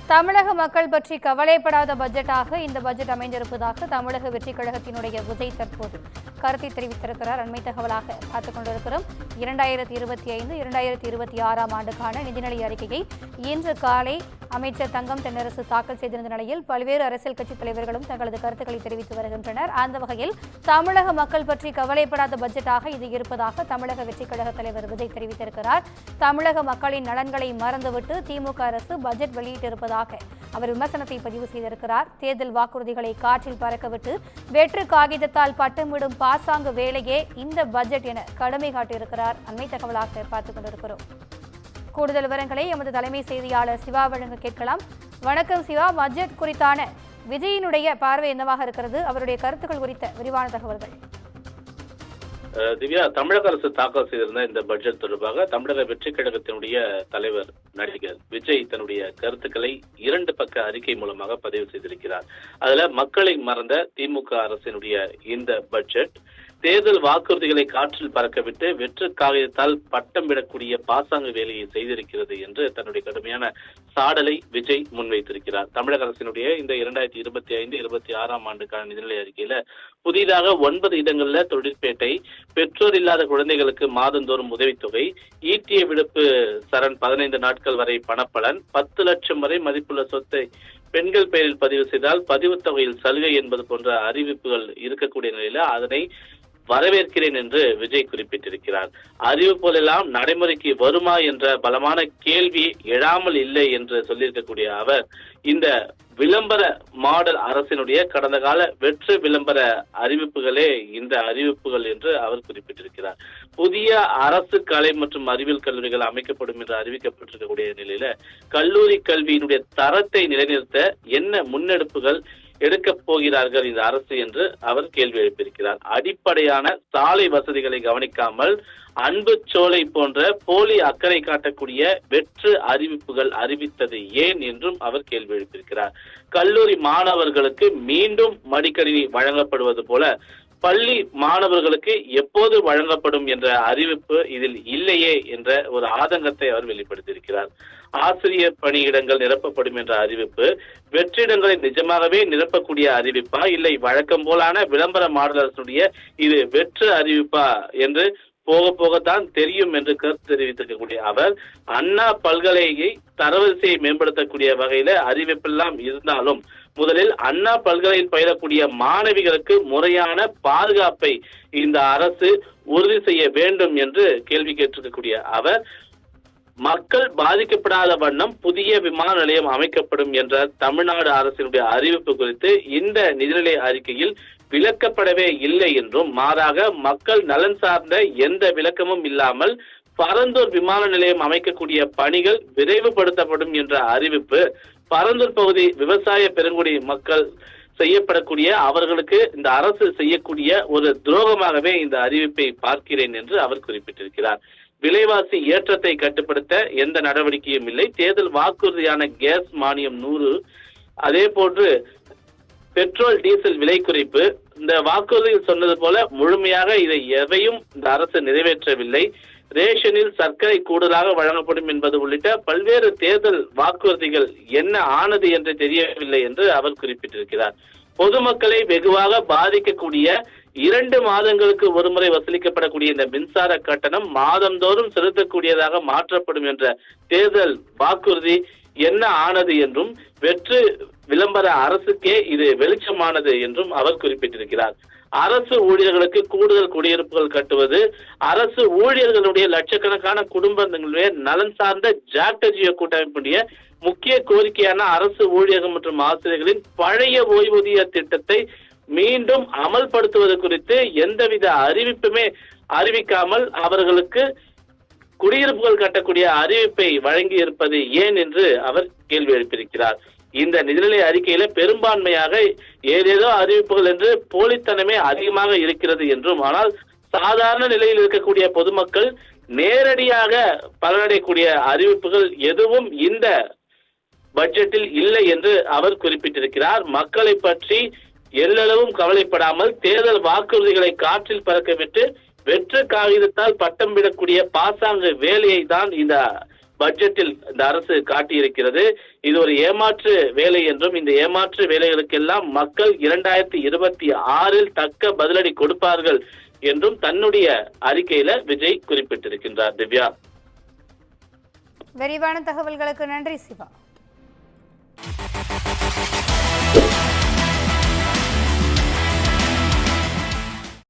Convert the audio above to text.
தமிழக மக்கள் பற்றி கவலைப்படாத பட்ஜெட்டாக இந்த பட்ஜெட் அமைந்திருப்பதாக தமிழக வெற்றிக் கழகத்தினுடைய விஜய் தற்போது கருத்தை தெரிவித்திருக்கிறார். அண்மை தகவலாக பார்த்துக் கொண்டிருக்கிறோம். 2025-2026 ஆண்டுக்கான நிதிநிலை அறிக்கையை இன்று காலை அமைச்சர் தங்கம் தென்னரசு தாக்கல் செய்திருந்த நிலையில் பல்வேறு அரசியல் கட்சித் தலைவர்களும் தங்களது கருத்துக்களை தெரிவித்து வருகின்றனர். அந்த வகையில் தமிழக மக்கள் பற்றி கவலைப்படாத பட்ஜெட்டாக இது இருப்பதாக தமிழக வெற்றிக் கழக தலைவர் விஜய் தெரிவித்திருக்கிறார். தமிழக மக்களின் நலன்களை மறந்துவிட்டு திமுக அரசு பட்ஜெட் வெளியிட்டிருப்பதாக அவர் விமர்சனத்தை பதிவு செய்திருக்கிறார். தேர்தல் வாக்குறுதிகளை காற்றில் பறக்கவிட்டு வெற்று காகிதத்தால் பட்டமிடும் பாசாங்கு வேலையே இந்த பட்ஜெட் என கடுமை காட்டியிருக்கிறார். அண்மை தகவலாக பார்த்துக் கொண்டிருக்கிறோம். கூடுதல் விவரங்களை எமது தலைமை செய்தியாளர் சிவா வழங்க கேட்கலாம். வணக்கம் சிவா, பட்ஜெட் குறித்தான விஜயினுடைய பார்வை என்னவாக இருக்கிறது? அவருடைய கருத்துக்கள் குறித்த விரிவான தகவல்கள். திவ்யா, தமிழக அரசு தாக்கல் செய்திருந்த இந்த பட்ஜெட் தொடர்பாக தமிழக வெற்றிக் கழகத்தினுடைய தலைவர் நடிகர் விஜய் தன்னுடைய கருத்துக்களை 2 பக்க அறிக்கை மூலமாக பதிவு செய்திருக்கிறார். அதுல மக்களை மறந்த திமுக அரசினுடைய இந்த பட்ஜெட் தேர்தல் வாக்குறுதிகளை காற்றில் பறக்கவிட்டு வெற்று காகிதத்தால் பட்டம் விடக்கூடிய பாசாங்கு வேலையை செய்திருக்கிறது என்று தன்னுடைய கடுமையான சாடலை விஜய் முன்வைத்திருக்கிறார். தமிழக அரசினுடைய இந்த 2025-26 ஆண்டுக்கான நிதிநிலை அறிக்கையில புதிதாக 9 இடங்கள்ல தொழிற்பேட்டை, பெற்றோர் இல்லாத குழந்தைகளுக்கு மாதந்தோறும் உதவித்தொகை, ஈட்டிய விடுப்பு சரண் 15 நாட்கள் வரை பணப்பலன், 10 லட்சம் வரை மதிப்புள்ள சொத்தை பெண்கள் பெயரில் பதிவு செய்தால் பதிவு தொகையில் சலுகை என்பது போன்ற அறிவிப்புகள் இருக்கக்கூடிய நிலையில அதனை வரவேற்கிறேன் என்று விஜய் குறிப்பிட்டிருக்கிறார். அறிவிப்புகளெல்லாம் நடைமுறைக்கு வருமா என்ற பலமான கேள்வி எழாமல் இல்லை என்று சொல்லியிருக்கக்கூடிய அவர் இந்த விளம்பர மாடல் அரசினுடைய கடந்த கால வெற்று விளம்பர அறிவிப்புகளே இந்த அறிவிப்புகள் என்று அவர் குறிப்பிட்டிருக்கிறார். புதிய அரசு கலை மற்றும் அறிவியல் கல்லூரிகள் அமைக்கப்படும் என்று அறிவிக்கப்பட்டிருக்கக்கூடிய நிலையில கல்லூரி கல்வியினுடைய தரத்தை நிலைநிறுத்த என்ன முன்னெடுப்புகள் எடுக்கப் போகிறார்கள் இந்த அரசு என்று அவர் கேள்வி எழுப்பியிருக்கிறார். அடிப்படையான சாலை வசதிகளை கவனிக்காமல் அன்பு சோலை போன்ற போலி அக்கறை காட்டக்கூடிய வெற்று அறிவிப்புகள் அறிவித்தது ஏன் என்றும் அவர் கேள்வி எழுப்பியிருக்கிறார். கல்லூரி மாணவர்களுக்கு மீண்டும் மடிக்கணினி வழங்கப்படுவது போல பள்ளி மாணவர்களுக்கு எப்போது வழங்கப்படும் என்ற அறிவிப்பு இதில் இல்லையே என்ற ஒரு ஆதங்கத்தை அவர் வெளிப்படுத்தியிருக்கிறார். ஆசிரியர் பணியிடங்கள் நிரப்பப்படும் என்ற அறிவிப்பு வெற்றிடங்களை நிஜமாகவே நிரப்பக்கூடிய அறிவிப்பா, இல்லை வழக்கம் போலான விளம்பர மாடல் அரசுடைய இது வெற்று அறிவிப்பா என்று போக போகத்தான் தெரியும் என்று கருத்து தெரிவித்திருக்கக்கூடிய அவர் அண்ணா பல்கலையை தரவரிசையை மேம்படுத்தக்கூடிய வகையில அறிவிப்பெல்லாம் இருந்தாலும் முதலில் அண்ணா பல்கலையில் பயிலக்கூடிய மாணவிகளுக்கு முறையான பாதுகாப்பை இந்த அரசு உறுதி செய்ய வேண்டும் என்று கேள்வி கேட்டிருக்கக்கூடிய அவர் மக்கள் பாதிக்கப்படாத வண்ணம் புதிய விமான நிலையம் அமைக்கப்படும் என்ற தமிழ்நாடு அரசினுடைய அறிவிப்பு குறித்து இந்த நிதிநிலை அறிக்கையில் விளக்கப்படவே இல்லை என்றும் மாறாக மக்கள் நலன் சார்ந்த எந்த விளக்கமும் இல்லாமல் பரந்தூர் விமான நிலையம் அமைக்கக்கூடிய பணிகள் விரைவுபடுத்தப்படும் என்ற அறிவிப்பு பரந்தூர் பகுதி விவசாய பெருங்குடி மக்கள் செய்யப்படக்கூடிய அவர்களுக்கு இந்த அரசு செய்யக்கூடிய ஒரு துரோகமாகவே இந்த அறிவிப்பை பார்க்கிறேன் என்று அவர் குறிப்பிட்டிருக்கிறார். விலைவாசி ஏற்றத்தை கட்டுப்படுத்த எந்த நடவடிக்கையும் இல்லை. தேர்தல் வாக்குறுதியான கேஸ் மானியம் 100, அதே போன்று பெட்ரோல் டீசல் விலை குறைப்பு, இந்த வாக்குறுதியில் சொன்னது போல முழுமையாக இதை எதையும் இந்த அரசு நிறைவேற்றவில்லை. ரேஷனில் சர்க்கரை கூடுதலாக வழங்கப்படும் என்பது உள்ளிட்ட பல்வேறு தேர்தல் வாக்குறுதிகள் என்ன ஆனது என்று தெரியவில்லை என்று அவர் குறிப்பிட்டிருக்கிறார். பொதுமக்களை வெகுவாக பாதிக்கக்கூடிய 2 மாதங்களுக்கு ஒருமுறை வசூலிக்கப்படக்கூடிய இந்த மின்சார கட்டணம் மாதந்தோறும் செலுத்தக்கூடியதாக மாற்றப்படும் என்ற தேர்தல் வாக்குறுதி என்ன ஆனது என்றும் வெற்று விளம்பர அரசுக்கே இது வெளிச்சமானது என்றும் அவர் குறிப்பிட்டிருக்கிறார். அரசு ஊழியர்களுக்கு கூடுதல் குடியிருப்புகள் கட்டுவது, அரசு ஊழியர்களுடைய லட்சக்கணக்கான குடும்பங்களுடைய நலன் சார்ந்த ஜாக்டஜியோ கூட்டமைப்புடைய முக்கிய கோரிக்கையான அரசு ஊழியர்கள் மற்றும் ஆசிரியர்களின் பழைய ஓய்வூதிய திட்டத்தை மீண்டும் அமல்படுத்துவது குறித்து எந்தவித அறிவிப்புமே அறிவிக்காமல் அவர்களுக்கு குடியிருப்புகள் கட்டக்கூடிய அறிவிப்பை வழங்கி இருப்பது ஏன் என்று அவர் கேள்வி எழுப்பியிருக்கிறார். இந்த நிதிநிலை அறிக்கையில பெரும்பான்மையாக ஏதேதோ அறிவிப்புகள் என்று போலித்தனமே அதிகமாக இருக்கிறது என்றும், ஆனால் சாதாரண நிலையில் இருக்கக்கூடிய பொதுமக்கள் நேரடியாக பலனடையக்கூடிய அறிவிப்புகள் எதுவும் இந்த பட்ஜெட்டில் இல்லை என்று அவர் குறிப்பிட்டிருக்கிறார். மக்களை பற்றி எல்லளவும் கவலைப்படாமல் தேர்தல் வாக்குறுதிகளை காற்றில் பறக்கவிட்டு வெற்று காகிதத்தால் பட்டம் விடக்கூடிய பாசாங்கு வேலையை தான் இந்த பட்ஜெட்டில் இந்த அரசு காட்டியிருக்கிறது. இது ஒரு ஏமாற்று வேலை என்றும், இந்த ஏமாற்று வேலைகளுக்கெல்லாம் மக்கள் 2026 தக்க பதிலடி கொடுப்பார்கள் என்றும் தன்னுடைய அறிக்கையில விஜய் குறிப்பிட்டிருக்கின்றார். திவ்யா, விரிவான தகவல்களுக்கு நன்றி சிவா.